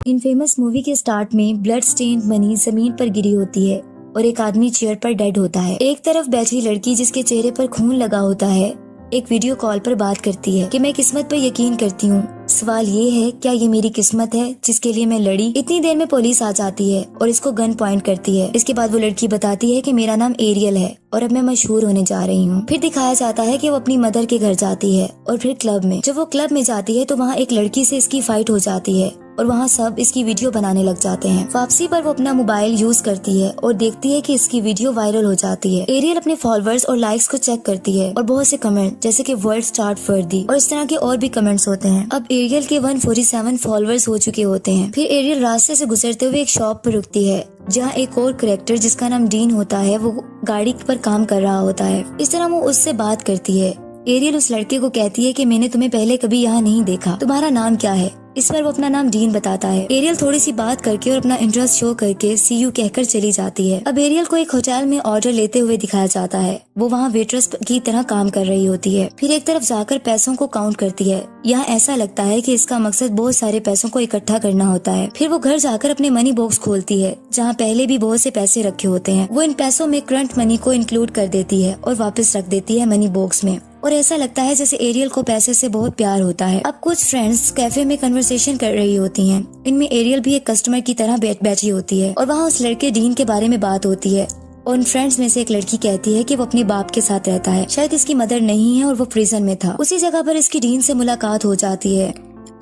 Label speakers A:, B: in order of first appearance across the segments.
A: इन famous movie के start में blood stained money जमीन पर गिरी होती है और एक आदमी चेयर पर डेड होता है। एक तरफ बैठी लड़की जिसके चेहरे पर खून लगा होता है एक वीडियो कॉल पर बात करती है कि मैं किस्मत पर यकीन करती हूँ। सवाल ये है, क्या ये मेरी किस्मत है जिसके लिए मैं लड़ी? इतनी देर में पुलिस आ जाती है और इसको गन पॉइंट करती है। इसके बाद वो लड़की बताती है कि मेरा नाम एरियल है और अब मैं मशहूर होने जा रही हूँ। फिर दिखाया जाता है कि वो अपनी मदर के घर जाती है और फिर क्लब में। जब वो क्लब में जाती है तो वहाँ एक लड़की से इसकी फाइट हो जाती है और वहाँ सब इसकी वीडियो बनाने लग जाते हैं। वापसी पर वो अपना मोबाइल यूज करती है और देखती है कि इसकी वीडियो वायरल हो जाती है। एरियल अपने फॉलोअर्स और लाइक्स को चेक करती है और बहुत से कमेंट जैसे कि वर्ल्ड स्टार्ट वर्दी और इस तरह के और भी कमेंट्स होते हैं। अब एरियल के 147 फॉलोअर्स हो चुके होते हैं। फिर एरियल रास्ते से गुजरते हुए एक शॉप पर रुकती है जहाँ एक और कैरेक्टर जिसका नाम डीन होता है वो गाड़ी पर काम कर रहा होता है। इस तरह वो उससे बात करती है। एरियल उस लड़के को कहती है कि मैंने तुम्हें पहले कभी यहाँ नहीं देखा, तुम्हारा नाम क्या है? इस पर वो अपना नाम डीन बताता है। एरियल थोड़ी सी बात करके और अपना इंटरेस्ट शो करके सी यू कहकर चली जाती है। अब एरियल को एक होटल में ऑर्डर लेते हुए दिखाया जाता है। वो वहाँ वेट्रेस की तरह काम कर रही होती है। फिर एक तरफ जाकर पैसों को काउंट करती है। यहाँ ऐसा लगता है कि इसका मकसद बहुत सारे पैसों को इकट्ठा करना होता है। फिर वो घर जाकर अपने मनी बॉक्स खोलती है जहाँ पहले भी बहुत से पैसे रखे होते हैं। वो इन पैसों में करंट मनी को इंक्लूड कर देती है और वापस रख देती है मनी बॉक्स में। और ऐसा लगता है जैसे एरियल को पैसे से बहुत प्यार होता है। अब कुछ फ्रेंड्स कैफे में कन्वर्सेशन कर रही होती हैं। इनमें एरियल भी एक कस्टमर की तरह बैठी होती है और वहाँ उस लड़के डीन के बारे में बात होती है। और उन फ्रेंड्स में से एक लड़की कहती है कि वो अपने बाप के साथ रहता है, शायद इसकी मदर नहीं है और वो प्रिजन में था। उसी जगह पर इसकी डीन से मुलाकात हो जाती है।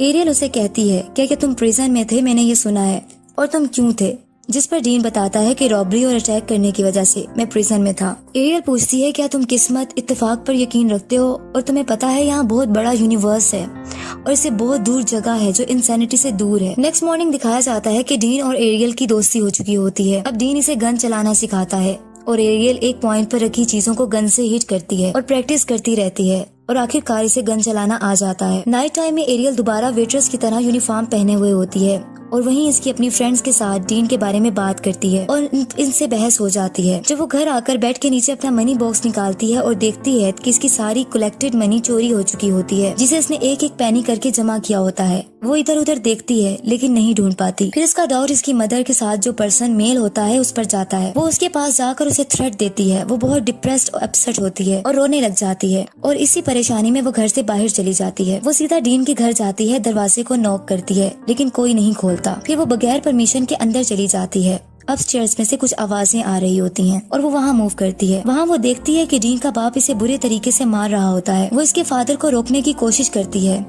A: एरियल उसे कहती है, क्या तुम प्रिजन में थे? मैंने ये सुना है, और तुम क्यों थे? जिस पर डीन बताता है कि रॉबरी और अटैक करने की वजह से मैं प्रिजन में था। एरियल पूछती है, क्या तुम किस्मत इत्तेफाक पर यकीन रखते हो? और तुम्हें पता है यहाँ बहुत बड़ा यूनिवर्स है और इससे बहुत दूर जगह है जो इंसैनिटी से दूर है। नेक्स्ट मॉर्निंग दिखाया जाता है कि डीन और एरियल की दोस्ती हो चुकी होती है। अब डीन इसे गन चलाना सिखाता है और एरियल एक पॉइंट पर रखी चीजों को गन से हिट करती है और प्रैक्टिस करती रहती है और आखिरकार इसे गन चलाना आ जाता है। नाइट टाइम में एरियल दोबारा वेट्रेस की तरह यूनिफॉर्म पहने हुए होती है और वहीं इसकी अपनी फ्रेंड्स के साथ डीन के बारे में बात करती है और इनसे बहस हो जाती है। जब वो घर आकर बेड के नीचे अपना मनी बॉक्स निकालती है और देखती है कि इसकी सारी कलेक्टेड मनी चोरी हो चुकी होती है जिसे इसने एक एक पैनी करके जमा किया होता है। वो इधर उधर देखती है लेकिन नहीं ढूंढ पाती। फिर इसका डाउट इसकी मदर के साथ जो पर्सन मेल होता है उस पर जाता है। वो उसके पास जाकर उसे थ्रेट देती है। वो बहुत डिप्रेस्ड और अपसेट होती है और रोने लग जाती है और इसी परेशानी में वो घर से बाहर चली जाती है। वो सीधा डीन के घर जाती है, दरवाजे को नॉक करती है लेकिन कोई नहीं खोलता। फिर वो बगैर परमिशन के अंदर चली जाती है। अपस्टेयर्स में से कुछ आवाजें आ रही होती हैं और वो वहाँ मूव करती है। वहाँ वो देखती है कि डीन का बाप इसे बुरे तरीके से मार रहा होता है। वो इसके फादर को रोकने की कोशिश करती है।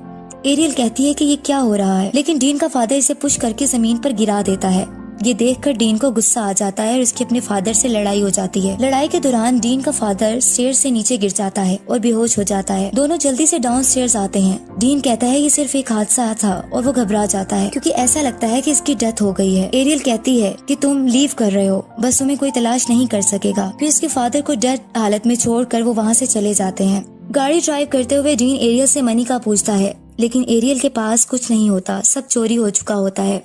A: एरियल कहती है कि ये क्या हो रहा है, लेकिन डीन का फादर इसे पुश करके जमीन पर गिरा देता है। ये देखकर डीन को गुस्सा आ जाता है और उसके अपने फादर से लड़ाई हो जाती है। लड़ाई के दौरान डीन का फादर स्टेयर्स से नीचे गिर जाता है और बेहोश हो जाता है। दोनों जल्दी से डाउन स्टेयर्स आते हैं। डीन कहता है ये सिर्फ एक हादसा था और वो घबरा जाता है क्योंकि ऐसा लगता है कि इसकी डेथ हो गई है। एरियल कहती है कि तुम लीव कर रहे हो, बस तुम्हें कोई तलाश नहीं कर सकेगा। फिर उसके फादर को डेड हालत में छोड़कर वो वहाँ से चले जाते हैं। गाड़ी ड्राइव करते हुए डीन एरियल से मनी का पूछता है लेकिन एरियल के पास कुछ नहीं होता, सब चोरी हो चुका होता है।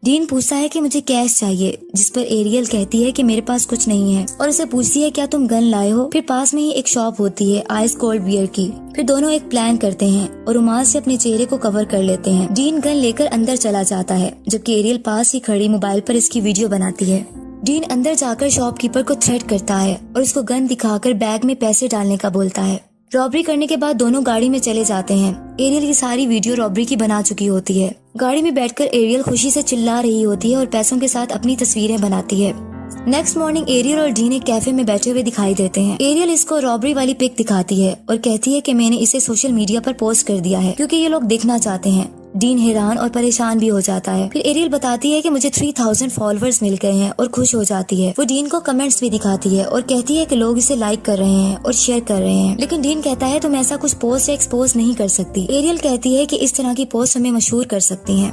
A: डीन पूछता है कि मुझे कैश चाहिए, जिस पर एरियल कहती है कि मेरे पास कुछ नहीं है और उसे पूछती है क्या तुम गन लाए हो। फिर पास में ही एक शॉप होती है आइस कोल्ड बियर की। फिर दोनों एक प्लान करते हैं और रुमाल से अपने चेहरे को कवर कर लेते हैं। डीन गन लेकर अंदर चला जाता है जबकि एरियल पास ही खड़ी मोबाइल पर इसकी वीडियो बनाती है। डीन अंदर जाकर शॉपकीपर को थ्रेट करता है और उसको गन दिखाकर बैग में पैसे डालने का बोलता है। रॉबरी करने के बाद दोनों गाड़ी में चले जाते हैं। एरियल की सारी वीडियो रॉबरी की बना चुकी होती है। गाड़ी में बैठकर एरियल खुशी से चिल्ला रही होती है और पैसों के साथ अपनी तस्वीरें बनाती है। नेक्स्ट मॉर्निंग एरियल और डीन एक कैफे में बैठे हुए दिखाई देते हैं। एरियल इसको रॉबरी वाली पिक दिखाती है और कहती है कि मैंने इसे सोशल मीडिया पर पोस्ट कर दिया है क्योंकि ये लोग देखना चाहते हैं। डीन हैरान और परेशान भी हो जाता है। फिर एरियल बताती है कि मुझे 3000 फॉलोअर्स मिल गए हैं और खुश हो जाती है। वो डीन को कमेंट्स भी दिखाती है और कहती है कि लोग इसे लाइक कर रहे हैं और शेयर कर रहे हैं। लेकिन डीन कहता है तुम ऐसा कुछ पोस्ट या एक्सपोज नहीं कर सकती। एरियल कहती है कि इस तरह की पोस्ट हमें मशहूर कर सकती हैं।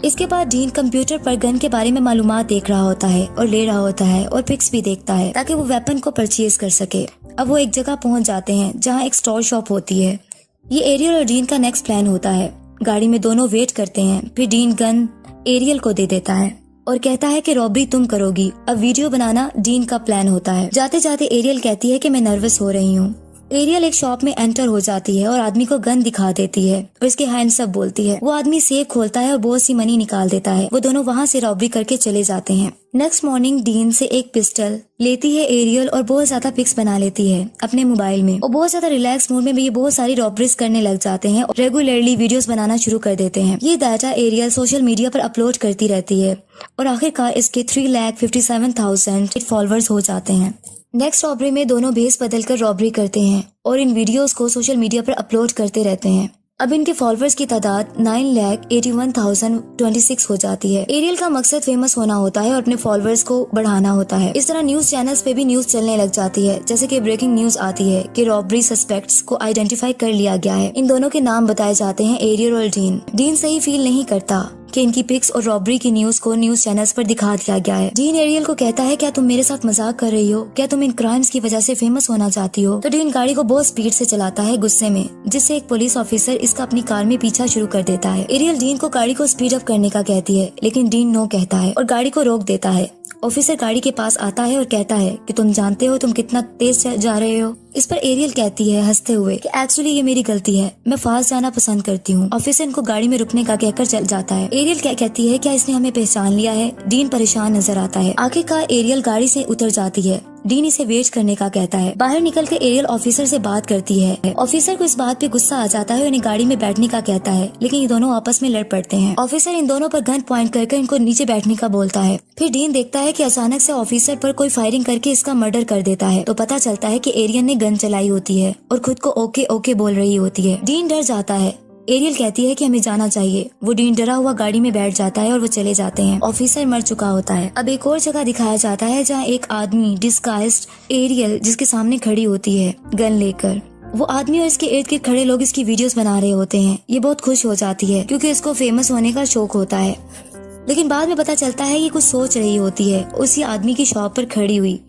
A: इसके बाद डीन कंप्यूटर पर गन के बारे में मालूमात देख रहा होता है और ले रहा होता है और पिक्स भी देखता है ताकि वो वेपन को परचेज कर सके। अब वो एक जगह पहुंच जाते हैं जहाँ एक स्टोर शॉप होती है। ये एरियल और डीन का नेक्स्ट प्लान होता है। गाड़ी में दोनों वेट करते हैं। फिर डीन गन एरियल को दे देता है और कहता है कि रॉबरी तुम करोगी। अब वीडियो बनाना डीन का प्लान होता है। जाते जाते एरियल कहती है कि मैं नर्वस हो रही हूँ। एरियल एक शॉप में एंटर हो जाती है और आदमी को गन दिखा देती है और इसके हैंड्स अप बोलती है। वो आदमी सेफ खोलता है और बहुत सी मनी निकाल देता है। वो दोनों वहाँ से रॉबरी करके चले जाते हैं। नेक्स्ट मॉर्निंग डीन से एक पिस्टल लेती है एरियल और बहुत ज्यादा पिक्स बना लेती है अपने मोबाइल में और बहुत ज्यादा रिलैक्स मूड में भी ये बहुत सारी रॉबरीज करने लग जाते हैं और रेगुलरली वीडियोस बनाना शुरू कर देते हैं। ये डाटा एरियल सोशल मीडिया पर अपलोड करती रहती है और आखिरकार इसके 3,57,000 फॉलोअर्स हो जाते हैं। नेक्स्ट रॉबरी में दोनों भेस बदलकर रॉबरी करते हैं और इन वीडियोस को सोशल मीडिया पर अपलोड करते रहते हैं। अब इनके फॉलोअर्स की तादाद 9,81,026 हो जाती है। एरियल का मकसद फेमस होना होता है और अपने फॉलोअर्स को बढ़ाना होता है। इस तरह न्यूज चैनल्स पे भी न्यूज चलने लग जाती है, जैसे कि ब्रेकिंग न्यूज आती है कि रॉबरी सस्पेक्ट्स को आइडेंटिफाई कर लिया गया है। इन दोनों के नाम बताए जाते हैं, एरियल और डीन। डीन सही फील नहीं करता कि इनकी पिक्स और रॉबरी की न्यूज को न्यूज चैनल्स पर दिखा दिया गया है। डीन एरियल को कहता है, क्या तुम मेरे साथ मजाक कर रही हो? क्या तुम इन क्राइम्स की वजह से फेमस होना चाहती हो? तो डीन गाड़ी को बहुत स्पीड से चलाता है गुस्से में, जिससे एक पुलिस ऑफिसर इसका अपनी कार में पीछा शुरू कर देता है। एरियल डीन को गाड़ी को स्पीड अप करने का कहती है, लेकिन डीन नो कहता है और गाड़ी को रोक देता है। ऑफिसर गाड़ी के पास आता है और कहता है कि तुम जानते हो तुम कितना तेज जा रहे हो। इस पर एरियल कहती है हंसते हुए कि एक्चुअली ये मेरी गलती है, मैं फास्ट जाना पसंद करती हूँ। ऑफिसर इनको गाड़ी में रुकने का कहकर चल जाता है। एरियल क्या कहती है, क्या इसने हमें पहचान लिया है? डीन परेशान नजर आता है। आखिरकार एरियल गाड़ी से उतर जाती है। डीन इसे वेट करने का कहता है। बाहर निकलकर एरियल ऑफिसर से बात करती है। ऑफिसर को इस बात पे गुस्सा आ जाता है और इन्हें गाड़ी में बैठने का कहता है, लेकिन ये दोनों आपस में लड़ पड़ते हैं। ऑफिसर इन दोनों पर गन पॉइंट करके इनको नीचे बैठने का बोलता है। फिर डीन देखता है कि अचानक से ऑफिसर पर कोई फायरिंग करके इसका मर्डर कर देता है। तो पता चलता है कि एरियल ने गन चलाई होती है और खुद को ओके ओके बोल रही होती है। डीन डर जाता है। एरियल कहती है कि हमें जाना चाहिए। वो डीन डरा हुआ गाड़ी में बैठ जाता है और वो चले जाते हैं। ऑफिसर मर चुका होता है। अब एक और जगह दिखाया जाता है जहाँ एक आदमी डिस्गाइज्ड एरियल जिसके सामने खड़ी होती है गन लेकर। वो आदमी और इसके इर्द गिर्द खड़े लोग इसकी वीडियोस बना रहे होते हैं। ये बहुत खुश हो जाती है क्योंकि इसको फेमस होने का शौक होता है, लेकिन बाद में पता चलता है ये कुछ सोच रही होती है उसी आदमी की शॉप पर खड़ी हुई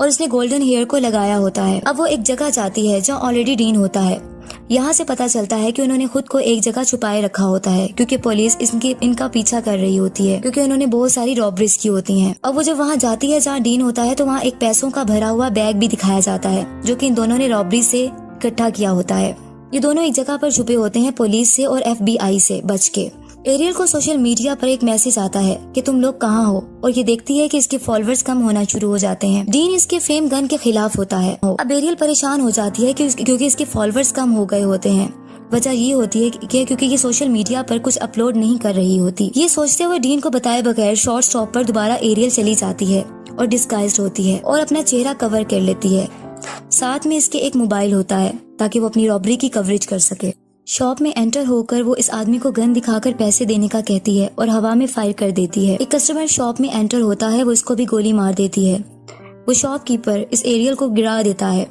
A: और इसने गोल्डन हेयर को लगाया होता है। अब वो एक जगह जाती है जहाँ ऑलरेडी डीन होता है। यहाँ से पता चलता है कि उन्होंने खुद को एक जगह छुपाए रखा होता है क्योंकि पुलिस इनका पीछा कर रही होती है, क्योंकि उन्होंने बहुत सारी रॉबरीज की होती हैं। अब वो जब वहाँ जाती है जहाँ डीन होता है तो वहाँ एक पैसों का भरा हुआ बैग भी दिखाया जाता है जो कि इन दोनों ने रॉबरी से इकट्ठा किया होता है। ये दोनों एक जगह पर छुपे होते हैं पुलिस से और FBI से बच के। एरियल को सोशल मीडिया पर एक मैसेज आता है कि तुम लोग कहाँ हो, और ये देखती है कि इसके फॉलोअर्स कम होना शुरू हो जाते हैं। डीन इसके फेम गन के खिलाफ होता है। अब एरियल परेशान हो जाती है क्योंकि इसके फॉलोअर्स कम हो गए होते हैं। वजह ये होती है कि क्योंकि ये सोशल मीडिया पर कुछ अपलोड नहीं कर रही होती। ये सोचते हुए डीन को बताए बगैर शॉर्ट स्टॉप पर दोबारा एरियल चली जाती है और डिस्गाइज्ड होती है और अपना चेहरा कवर कर लेती है। साथ में इसके एक मोबाइल होता है ताकि वो अपनी रॉबरी की कवरेज कर सके। शॉप में एंटर होकर वो इस आदमी को गन दिखाकर पैसे देने का कहती है और हवा में फायर कर देती है। एक कस्टमर शॉप में एंटर होता है, वो इसको भी गोली मार देती है। वो शॉपकीपर इस एरियल को गिरा देता है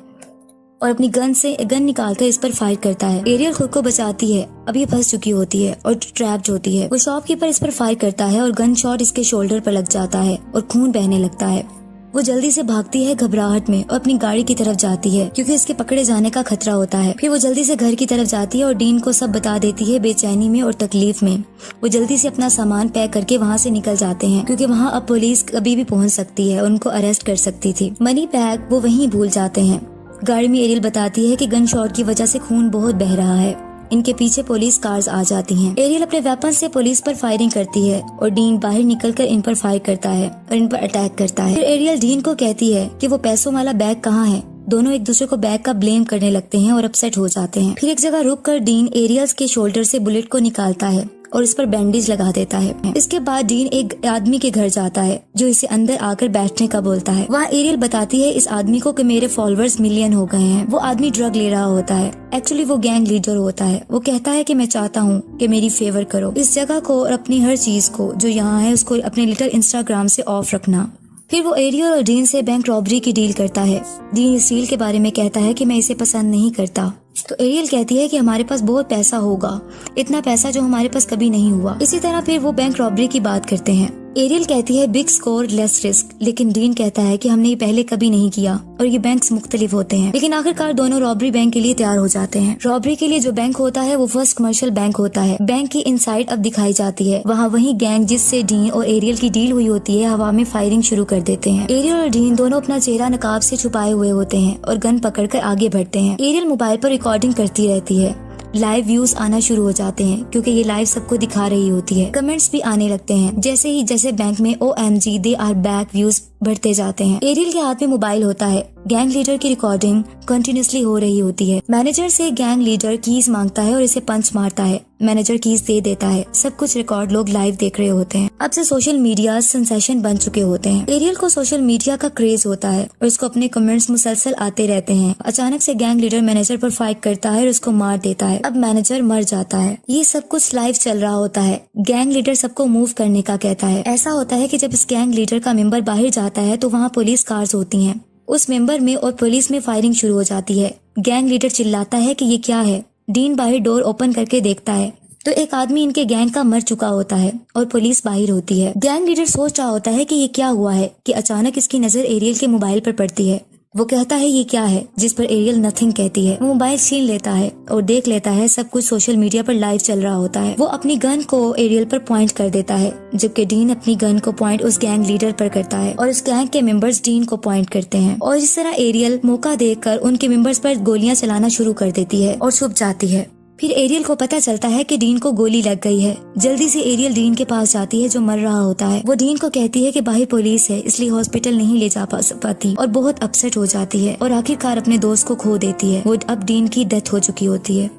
A: और अपनी गन निकालकर इस पर फायर करता है। एरियल खुद को बचाती है। अब ये फंस चुकी होती है और ट्रैप्ड होती है। वो शॉपकीपर इस पर फायर करता है और गन शॉट इसके शोल्डर पर लग जाता है और खून बहने लगता है। वो जल्दी से भागती है घबराहट में और अपनी गाड़ी की तरफ जाती है क्योंकि इसके पकड़े जाने का खतरा होता है। फिर वो जल्दी से घर की तरफ जाती है और डीन को सब बता देती है बेचैनी में और तकलीफ में। वो जल्दी से अपना सामान पैक करके वहाँ से निकल जाते हैं क्योंकि वहाँ अब पुलिस कभी भी पहुँच सकती है, उनको अरेस्ट कर सकती थी। मनी बैग वो वहीं भूल जाते हैं। गाड़ी में एरियल बताती है कि गन शॉट की वजह से खून बहुत बह रहा है। इनके पीछे पुलिस कार्स आ जाती हैं। एरियल अपने वेपन से पुलिस पर फायरिंग करती है और डीन बाहर निकलकर इन पर फायर करता है और इन पर अटैक करता है। फिर एरियल डीन को कहती है कि वो पैसों वाला बैग कहाँ है। दोनों एक दूसरे को बैग का ब्लेम करने लगते हैं और अपसेट हो जाते हैं। फिर एक जगह रुककर डीन एरियल के शोल्डर से बुलेट को निकालता है और इस पर बैंडेज लगा देता है। इसके बाद डीन एक आदमी के घर जाता है जो इसे अंदर आकर बैठने का बोलता है। वहाँ एरियल बताती है इस आदमी को कि मेरे फॉलोअर्स मिलियन हो गए हैं। वो आदमी ड्रग ले रहा होता है। एक्चुअली वो गैंग लीडर होता है। वो कहता है कि मैं चाहता हूँ कि मेरी फेवर करो, इस जगह को और अपनी हर चीज को जो यहाँ है उसको अपने लिटिल इंस्टाग्राम से ऑफ रखना। फिर वो एरियल और डीन से बैंक रॉबरी की डील करता है। डीन इस डील के बारे में कहता है कि मैं इसे पसंद नहीं करता। तो एरियल कहती है कि हमारे पास बहुत पैसा होगा, इतना पैसा जो हमारे पास कभी नहीं हुआ। इसी तरह फिर वो बैंक रॉबरी की बात करते हैं। एरियल कहती है बिग स्कोर लेस रिस्क, लेकिन डीन कहता है कि हमने ये पहले कभी नहीं किया और ये बैंक्स मुख्तलिफ होते हैं। लेकिन आखिरकार दोनों रॉबरी बैंक के लिए तैयार हो जाते हैं। रॉबरी के लिए जो बैंक होता है वो फर्स्ट कमर्शियल बैंक होता है। बैंक की इनसाइड अब दिखाई जाती है। वहाँ वही गैंग जिससे डीन और एरियल की डील हुई होती है हवा में फायरिंग शुरू कर देते हैं। एरियल और डीन दोनों अपना चेहरा नकाब से छुपाए हुए होते हैं और गन पकड़कर आगे बढ़ते हैं। एरियल मोबाइल पर रिकॉर्डिंग करती रहती है। लाइव व्यूज आना शुरू हो जाते हैं क्योंकि ये लाइव सबको दिखा रही होती है। कमेंट्स भी आने लगते हैं जैसे बैंक में OMG they are back views बढ़ते जाते हैं। एरियल के हाथ में मोबाइल होता है। गैंग लीडर की रिकॉर्डिंग कंटिन्यूसली हो रही होती है। मैनेजर से गैंग लीडर कीज मांगता है और इसे पंच मारता है। मैनेजर कीज दे देता है। सब कुछ रिकॉर्ड लोग लाइव देख रहे होते हैं। अब से सोशल मीडिया सेंसेशन बन चुके होते हैं। एरियल को सोशल मीडिया का क्रेज होता है और उसको अपने कमेंट्स मुसलसल आते रहते हैं। अचानक से गैंग लीडर मैनेजर पर फाइट करता है और उसको मार देता है। अब मैनेजर मर जाता है। ये सब कुछ लाइव चल रहा होता है। गैंग लीडर सबको मूव करने का कहता है। ऐसा होता है कि जब इस गैंग लीडर का मेंबर बाहर जाता है तो वहाँ पुलिस कार्स होती हैं। उस मेंबर में और पुलिस में फायरिंग शुरू हो जाती है। गैंग लीडर चिल्लाता है कि ये क्या है। डीन बाहर डोर ओपन करके देखता है तो एक आदमी इनके गैंग का मर चुका होता है और पुलिस बाहर होती है। गैंग लीडर सोच रहा होता है कि ये क्या हुआ है कि अचानक इसकी नजर एरियल के मोबाइल पर पड़ती है। वो कहता है ये क्या है, जिस पर एरियल नथिंग कहती है। वो मोबाइल छीन लेता है और देख लेता है सब कुछ सोशल मीडिया पर लाइव चल रहा होता है। वो अपनी गन को एरियल पर पॉइंट कर देता है जबकि डीन अपनी गन को पॉइंट उस गैंग लीडर पर करता है और उस गैंग के मेंबर्स डीन को पॉइंट करते हैं। और इस तरह एरियल मौका देखकर उनके मेंबर्स पर गोलियां चलाना शुरू कर देती है और छुप जाती है। फिर एरियल को पता चलता है कि डीन को गोली लग गई है। जल्दी से एरियल डीन के पास जाती है जो मर रहा होता है। वो डीन को कहती है कि बाहर पुलिस है इसलिए हॉस्पिटल नहीं ले जा पाती और बहुत अपसेट हो जाती है और आखिरकार अपने दोस्त को खो देती है। वो अब डीन की डेथ हो चुकी होती है।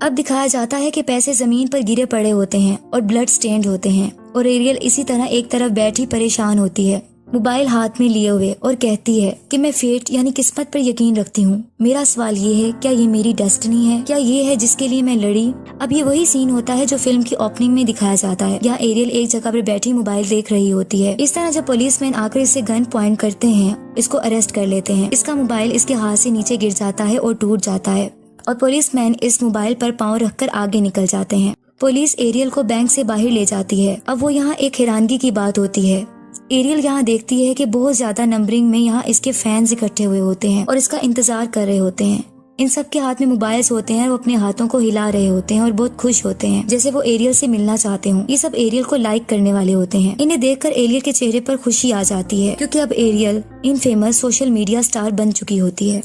A: अब दिखाया जाता है कि पैसे जमीन पर गिरे पड़े होते हैं और ब्लड स्टेन्ड होते हैं और एरियल इसी तरह एक तरफ बैठी परेशान होती है मोबाइल हाथ में लिए हुए और कहती है कि मैं फेट यानी किस्मत पर यकीन रखती हूँ। मेरा सवाल ये है, क्या ये मेरी डेस्टिनी है? क्या ये है जिसके लिए मैं लड़ी? अब ये वही सीन होता है जो फिल्म की ओपनिंग में दिखाया जाता है। यहाँ एरियल एक जगह पर बैठी मोबाइल देख रही होती है। इस तरह जब पुलिसमैन आकर इसे गन पॉइंट करते हैं, इसको अरेस्ट कर लेते हैं। इसका मोबाइल इसके हाथ से नीचे गिर जाता है और टूट जाता है और पुलिसमैन इस मोबाइल पर पाँव रखकर आगे निकल जाते हैं। पुलिस एरियल को बैंक से बाहर ले जाती है। अब वो यहाँ एक हैरानगी की बात होती है। एरियल यहाँ देखती है कि बहुत ज्यादा नंबरिंग में यहाँ इसके फैंस इकट्ठे हुए होते हैं और इसका इंतजार कर रहे होते हैं। इन सब के हाथ में मोबाइल्स होते हैं और वो अपने हाथों को हिला रहे होते हैं और बहुत खुश होते हैं जैसे वो एरियल से मिलना चाहते हों। ये सब एरियल को लाइक करने वाले होते हैं। इन्हें देखकर एरियल के चेहरे पर खुशी आ जाती है क्योंकि अब एरियल इन फेमस सोशल मीडिया स्टार बन चुकी होती है।